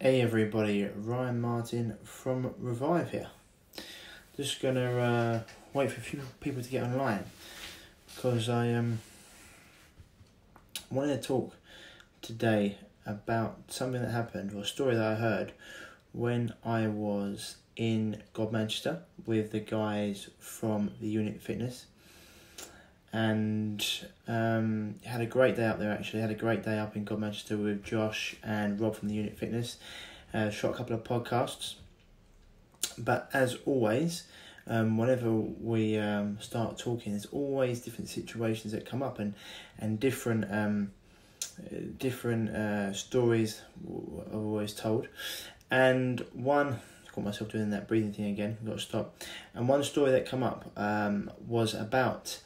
Hey everybody, Ryan Martin from Revive here. Just gonna wait for a few people to get online because I wanted to talk today about something that happened, or a story that I heard when I was in Manchester with the guys from the Unit Fitness, and had a great day up there. Actually, had a great day up in Manchester with Josh and Rob from the Unit Fitness. Shot a couple of podcasts, but as always, whenever we start talking, there's always different situations that come up, and different stories are always told. And one, I caught myself doing that breathing thing again. I've got to stop. And one story that came up was about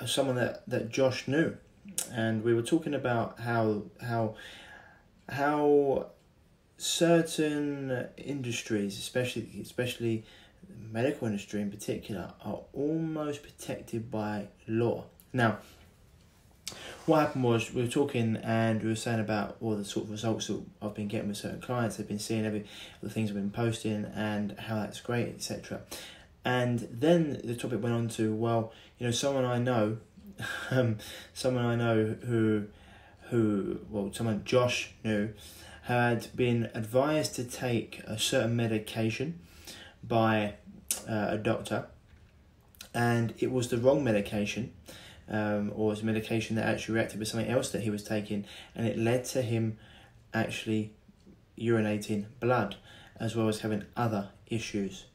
someone that Josh knew, and we were talking about how certain industries, especially the medical industry in particular, are almost protected by law. Now, what happened was we were talking and we were saying about all the sort of results that I've been getting with certain clients. They've been seeing the things I've been posting and how that's great, etc. And then the topic went on to, well, someone I know, someone Josh knew, had been advised to take a certain medication by a doctor, and it was the wrong medication, or it was a medication that actually reacted with something else that he was taking, and it led to him actually urinating blood, as well as having other issues.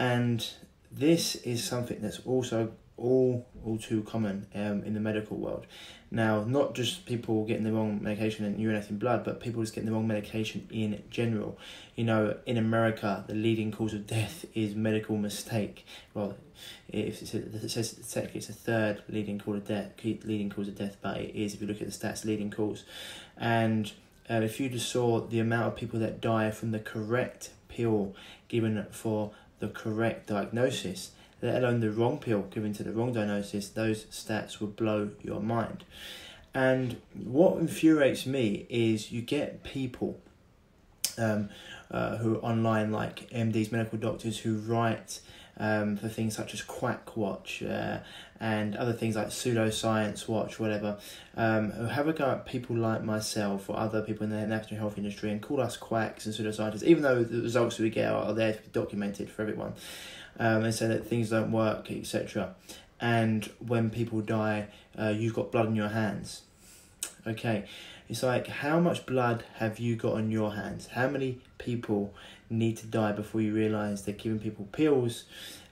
And this is something that's also all too common in the medical world. Now, not just people getting the wrong medication and urinating blood, but people just getting the wrong medication in general. In America, the leading cause of death is medical mistake. Well, it says technically it's a third leading cause of death, but it is, if you look at the stats, leading cause. And if you just saw the amount of people that die from the correct pill given for the correct diagnosis, let alone the wrong pill given to the wrong diagnosis, those stats will blow your mind. And what infuriates me is you get people who online, like MDs, medical doctors, who write for things such as Quack Watch and other things like Pseudoscience Watch, whatever, who have a go at people like myself or other people in the natural health industry and call us quacks and pseudoscientists, even though the results that we get are there to be documented for everyone, and say that things don't work, etc. And when people die, you've got blood in your hands. Okay, it's like, how much blood have you got on your hands? How many people need to die before you realise they're giving people pills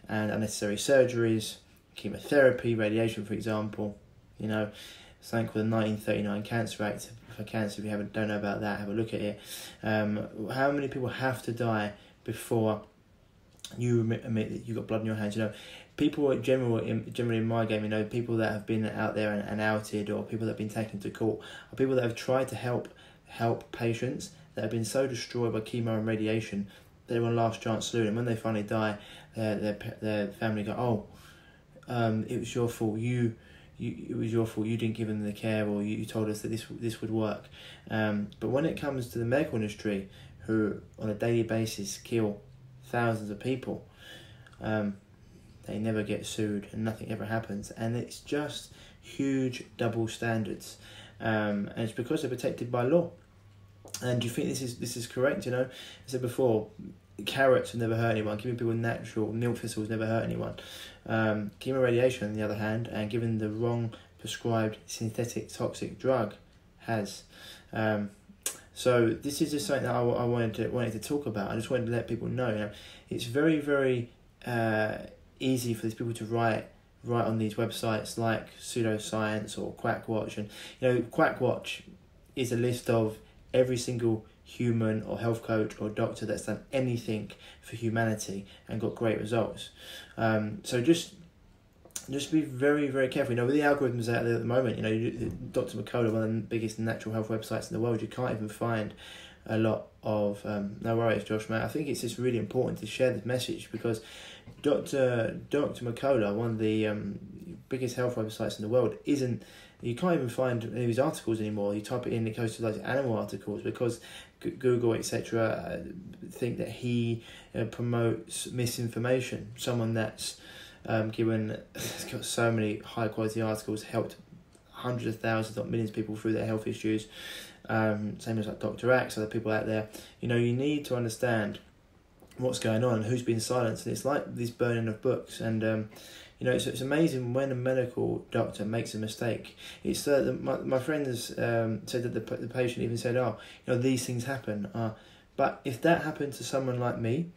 and unnecessary surgeries, chemotherapy, radiation, for example? Something called the 1939 Cancer Act for cancer. If you don't know about that, have a look at it. How many people have to die before you admit that you've got blood in your hands? People generally in my game, people that have been out there and outed, or people that have been taken to court, are people that have tried to help patients that have been so destroyed by chemo and radiation that they're on last chance salute, and when they finally die, their family go, it was your fault. It was your fault. You didn't give them the care, or you told us that this would work. But when it comes to the medical industry, who on a daily basis kill thousands of people, they never get sued and nothing ever happens, and it's just huge double standards, and it's because they're protected by law. And do you think this is correct? I said before, carrots have never hurt anyone. Giving people natural milk thistles never hurt anyone. Chemo radiation, on the other hand, and giving the wrong prescribed synthetic toxic drug has. So this is just something that I wanted to talk about. I just wanted to let people know. It's very, very easy for these people to write on these websites like Pseudoscience or Quack Watch. And Quack Watch is a list of every single human or health coach or doctor that's done anything for humanity and got great results. So just be very, very careful. With the algorithms out there at the moment, Dr. McCullough, one of the biggest natural health websites in the world, you can't even find a lot of, no worries, Josh, mate. I think it's just really important to share this message, because Dr. McCullough, one of the biggest health websites in the world, isn't You can't even find any of his articles anymore. You type it in, it goes to like animal articles because Google, etc., think that he promotes misinformation. Someone that's has got so many high quality articles, helped hundreds of thousands, not millions of people through their health issues. Same as like Dr. Axe, other people out there. You need to understand what's going on and who's been silenced. And it's like this burning of books. And it's amazing when a medical doctor makes a mistake. It's my friend has said that the patient even said, these things happen. But if that happened to someone like me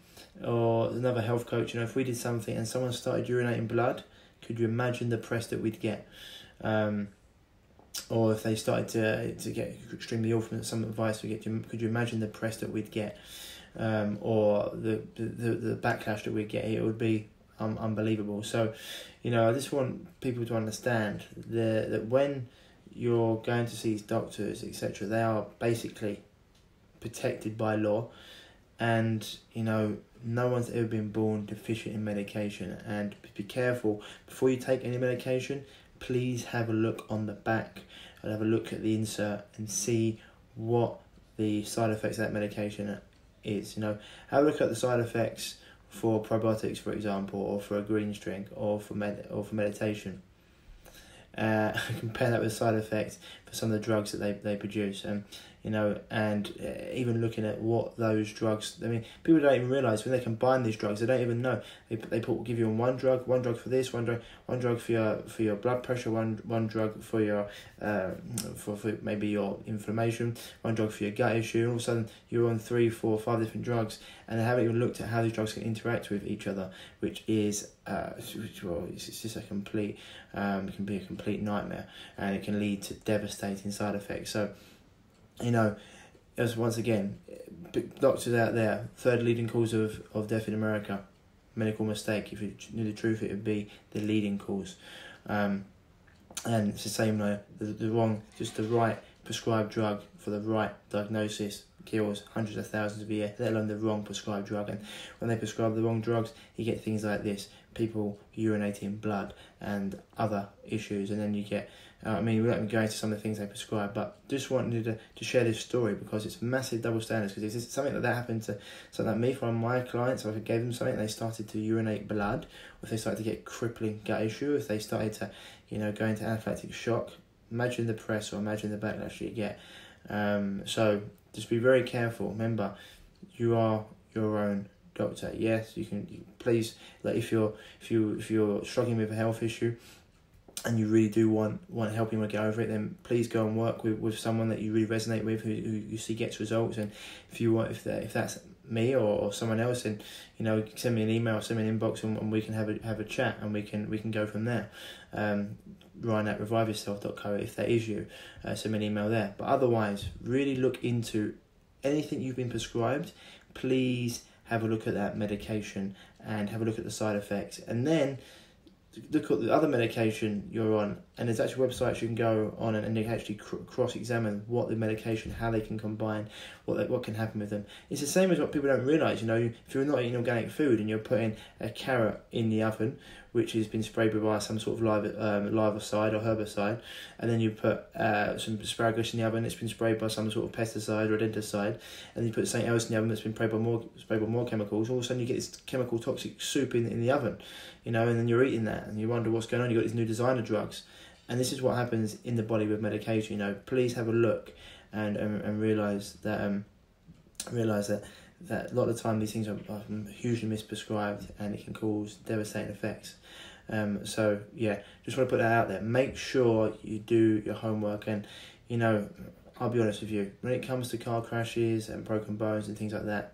or another health coach, if we did something and someone started urinating blood, could you imagine the press that we'd get? Or if they started to get extremely ill from some advice we get, could you imagine the press that we'd get? Or the backlash that we'd get? It would be unbelievable. So, I just want people to understand that when you're going to see doctors, etc., they are basically protected by law, and no one's ever been born deficient in medication. And be careful before you take any medication. Please have a look on the back and have a look at the insert and see what the side effects of that medication is. Have a look at the side effects for probiotics, for example, or for a green string, or for meditation. Compare that with side effects for some of the drugs that they produce, and even looking at what those drugs. I mean, people don't even realise when they combine these drugs, they don't even know. They give you one drug for this, one drug for your blood pressure, one drug for your for maybe your inflammation, one drug for your gut issue. And all of a sudden, you're on 3, 4, 5 different drugs, and they haven't even looked at how these drugs can interact with each other, which is it's just a complete it can be a complete nightmare, and it can lead to devastating side effects. So, as once again, doctors out there, third leading cause of death in America, medical mistake. If you knew the truth, it would be the leading cause. And it's the same way, the right prescribed drug for the right diagnosis kills hundreds of thousands a year, let alone the wrong prescribed drug. And when they prescribe the wrong drugs, you get things like this, people urinating blood and other issues. And then you get, we won't even go into some of the things they prescribe, but just wanted to share this story because it's massive double standards. Because if something like that happened to something like me, from my clients, or if I gave them something and they started to urinate blood, or if they started to get crippling gut issue, if they started to, go into anaphylactic shock, imagine the press or imagine the backlash you get. So just be very careful. Remember, you are your own doctor. Yes, you can. Please, like if you're struggling with a health issue, and you really do want help, you want to get over it, then please go and work with someone that you really resonate with, who you see gets results. And if that's me or someone else, then send me an email, send me an inbox, and we can have a chat, and we can go from there. Ryan at reviveyourself.co, if that is you, send me an email there. But otherwise, really look into anything you've been prescribed. Please have a look at that medication and have a look at the side effects, and then look at the other medication you're on. And there's actually websites you can go on and you can actually cross-examine what the medication, how they can combine, what can happen with them. It's the same as what people don't realise. If you're not eating organic food and you're putting a carrot in the oven, which has been sprayed by some sort of larvicide or herbicide, and then you put some asparagus in the oven, it's been sprayed by some sort of pesticide or rodenticide, and then you put something else in the oven that's been sprayed by more chemicals. All of a sudden you get this chemical toxic soup in the oven, and then you're eating that and you wonder what's going on. You've got these new designer drugs, and this is what happens in the body with medication. Please have a look and realise that that a lot of the time these things are hugely misprescribed, and it can cause devastating effects. So yeah, just want to put that out there. Make sure you do your homework, and I'll be honest with you, when it comes to car crashes and broken bones and things like that,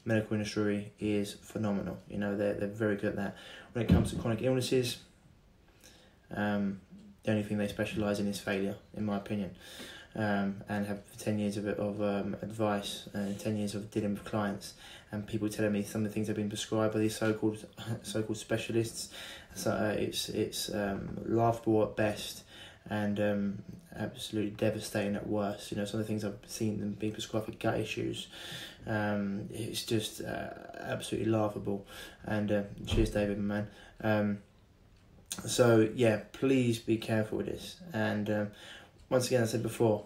medical industry is phenomenal. They're very good at that. When it comes to chronic illnesses, the only thing they specialise in is failure, in my opinion. And have 10 years of advice and 10 years of dealing with clients, and people telling me some of the things they've been prescribed by these so-called specialists. So it's laughable at best, and absolutely devastating at worst. Some of the things I've seen them being prescribed for gut issues, it's just absolutely laughable. And cheers, David, man. So yeah, please be careful with this. And once again, I said before,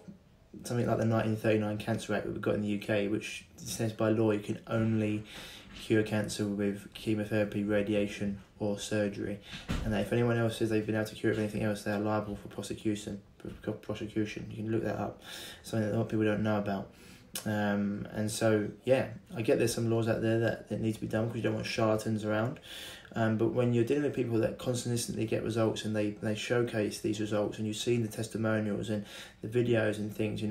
something like the 1939 cancer rate that we've got in the UK, which says by law you can only cure cancer with chemotherapy, radiation or surgery, and that if anyone else says they've been able to cure it with anything else, they are liable for prosecution. You can look that up, something that a lot of people don't know about. And so yeah, I get there's some laws out there that need to be done because you don't want charlatans around. But when you're dealing with people that consistently get results and they showcase these results, and you've seen the testimonials and the videos and things,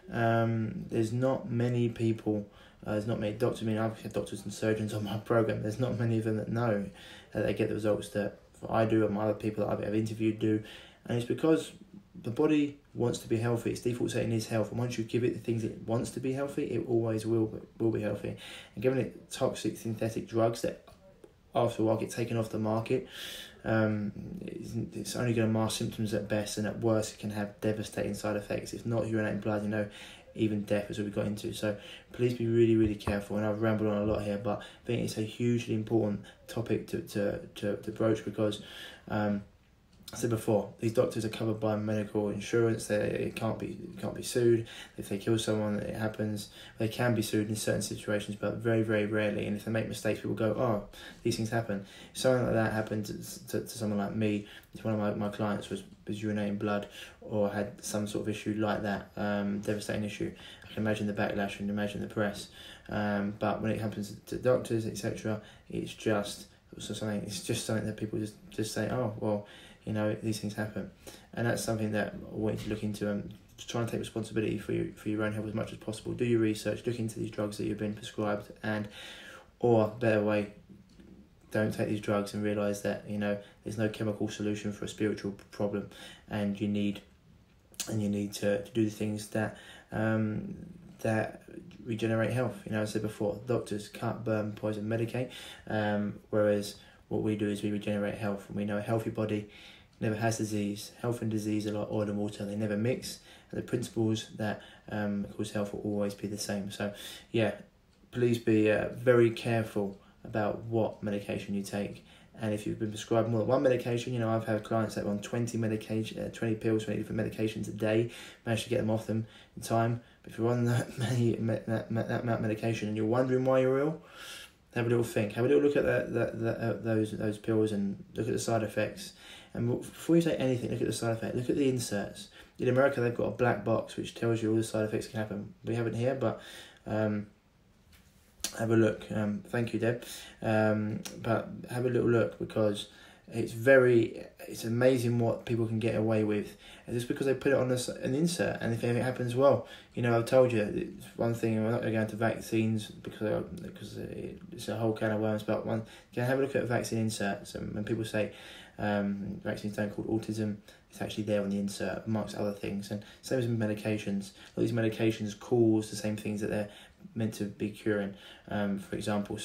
there's not many people, there's not many doctors. I mean, I've had doctors and surgeons on my program. There's not many of them that know that they get the results that I do and my other people that I've interviewed do. And it's because the body wants to be healthy. Its default setting is health, and once you give it the things it wants to be healthy, it always will be healthy. And giving it toxic synthetic drugs that after a while get taken off the market, it's only going to mask symptoms at best, and at worst it can have devastating side effects. If not urinating blood, even death is what we got into. So please be really, really careful. And I've rambled on a lot here, but I think it's a hugely important topic to broach because I said before, these doctors are covered by medical insurance. They can't be sued. If they kill someone, it happens. They can be sued in certain situations, but very, very rarely. And if they make mistakes, people go, "Oh, these things happen." If something like that happened to someone like me, if one of my clients was urinating blood or had some sort of issue like that, devastating issue, I can imagine the backlash and imagine the press. But when it happens to doctors, etc., it's just something that people just say, "Oh, well, these things happen," and that's something that I want you to look into and try and take responsibility for your own health as much as possible. Do your research, look into these drugs that you've been prescribed, or better way, don't take these drugs and realise that there's no chemical solution for a spiritual problem, and you need to do the things that regenerate health. I said before, doctors cut, burn, poison, medicate, whereas what we do is we regenerate health, and we know a healthy body never has disease. Health and disease are like oil and water; they never mix. And the principles that cause health will always be the same. So, yeah, please be very careful about what medication you take. And if you've been prescribed more than one medication, I've had clients that are on 20 pills, 20 different medications a day, managed to get them off them in time. But if you're on that amount of medication and you're wondering why you're ill, have a little think. Have a little look at those pills and look at the side effects. And before you say anything, look at the side effect. Look at the inserts. In America, they've got a black box which tells you all the side effects can happen. We haven't here, but have a look. Thank you, Deb. But have a little look because it's amazing what people can get away with. And just because they put it on an insert, and if anything happens, well, I've told you it's one thing. We're not going to go into vaccines because it's a whole can of worms. But you can have a look at vaccine inserts, and when people say vaccines don't cause autism, it's actually there on the insert amongst other things. And same as with medications. All these medications cause the same things that they're meant to be curing, for example,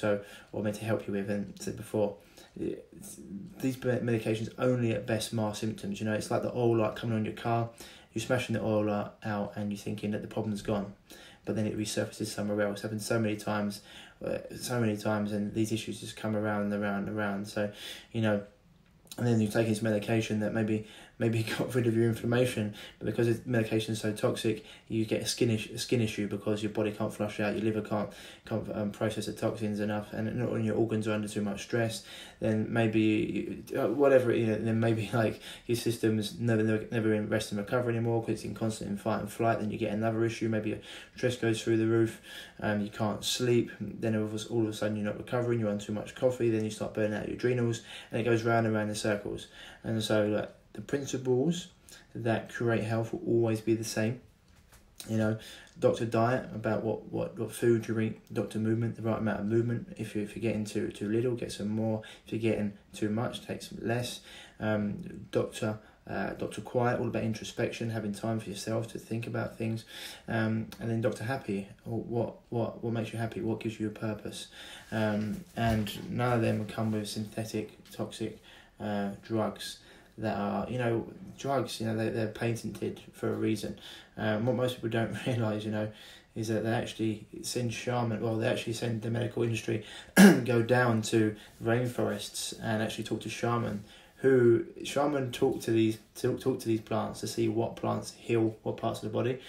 or meant to help you with. And I said before, these medications only at best mask symptoms. It's like the oil light coming on your car. You're smashing the oil light out and you're thinking that the problem's gone, but then it resurfaces somewhere else. It happens so many times, and these issues just come around and around and around. So, and then you take this medication that maybe got rid of your inflammation, but because the medication is so toxic, you get a skin issue because your body can't flush out, your liver can't process the toxins enough, and your organs are under too much stress. Then maybe then maybe like your system's never in rest and recovery anymore because it's in constant fight and flight. Then you get another issue. Maybe your stress goes through the roof. You can't sleep. Then all of a sudden you're not recovering. You're on too much coffee. Then you start burning out your adrenals, and it goes round and round in circles. And so the principles that create health will always be the same. Doctor diet, about what food you eat. Doctor movement, the right amount of movement. If you're getting too little, get some more. If you're getting too much, take some less. Doctor quiet, all about introspection, having time for yourself to think about things. And then Doctor happy, what makes you happy? What gives you a purpose? And none of them will come with synthetic, toxic drugs. That are, drugs, they're patented for a reason. What most people don't realise, is that they actually send the medical industry go down to rainforests and actually talk to shaman who shaman talk to these plants to see what plants heal what parts of the body,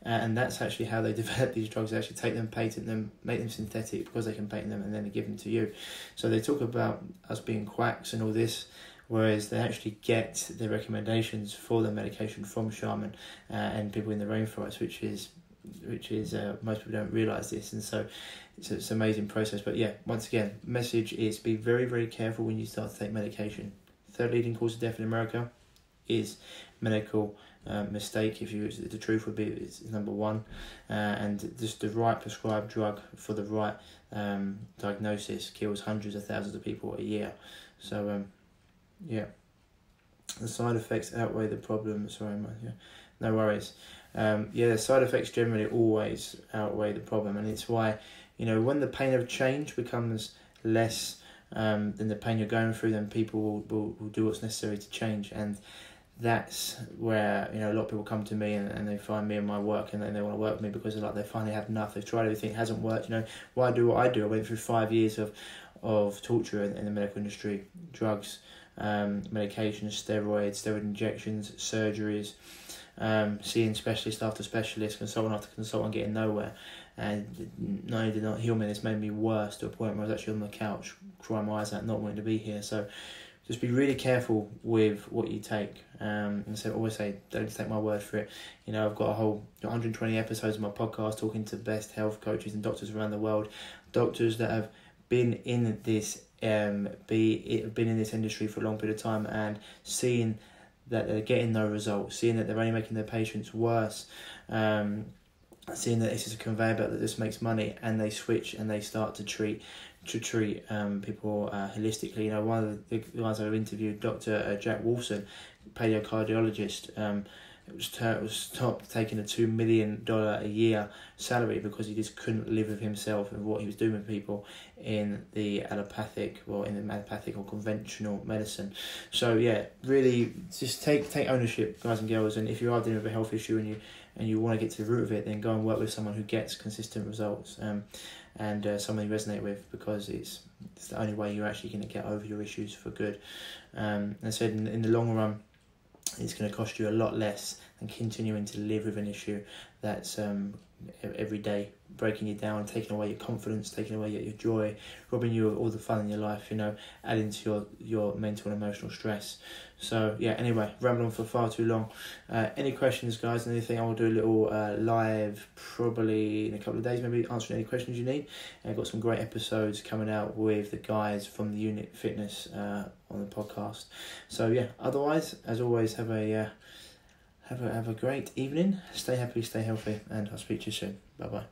and that's actually how they develop these drugs. They actually take them, patent them, make them synthetic because they can patent them, and then they give them to you. So they talk about us being quacks and all this, whereas they actually get the recommendations for the medication from shaman and people in the rainforest, which is most people don't realise this, and so it's an amazing process. But yeah, once again, message is be very, very careful when you start to take medication. Third leading cause of death in America is medical mistake. If you, the truth would be it's number one, and just the right prescribed drug for the right diagnosis kills hundreds of thousands of people a year. So yeah, the side effects outweigh the problem. Sorry, no worries. The side effects generally always outweigh the problem, and it's why, when the pain of change becomes less than the pain you're going through, then people will do what's necessary to change. And that's where a lot of people come to me and they find me and my work, and then they want to work with me because they finally have enough. They've tried everything, it hasn't worked. Why do what I do? I went through 5 years of torture in the medical industry, drugs, medications, steroid injections, surgeries, seeing specialist after specialist, consultant after consultant, getting nowhere. And not only did not heal me, it's made me worse, to a point where I was actually on the couch crying my eyes out, not wanting to be here. So just be really careful with what you take. And so I always say, don't take my word for it. I've got 120 episodes of my podcast talking to best health coaches and doctors around the world, doctors that have been in this been in this industry for a long period of time, and seeing that they're getting no results, seeing that they're only making their patients worse, seeing that this is a conveyor belt that just makes money, and they switch and they start to treat people holistically. One of the guys I've interviewed, Dr. Jack Wolfson, paleocardiologist, was stopped taking a $2 million a year salary because he just couldn't live with himself and what he was doing with people in the allopathic or conventional medicine. So yeah, really just take ownership, guys and girls. And if you are dealing with a health issue and you want to get to the root of it, then go and work with someone who gets consistent results, and someone you resonate with, because it's the only way you're actually going to get over your issues for good. And I said in the long run, it's going to cost you a lot less than continuing to live with an issue that's every day breaking you down, taking away your confidence, taking away your joy, robbing you of all the fun in your life, adding to your mental and emotional stress. So yeah, anyway, rambled on for far too long. Any questions, guys? Anything? I will do a little live probably in a couple of days, maybe answering any questions you need. I've got some great episodes coming out with the guys from the Unit Fitness on the podcast. So yeah, otherwise, as always, have a great evening. Stay happy, stay healthy, and I'll speak to you soon. Bye bye.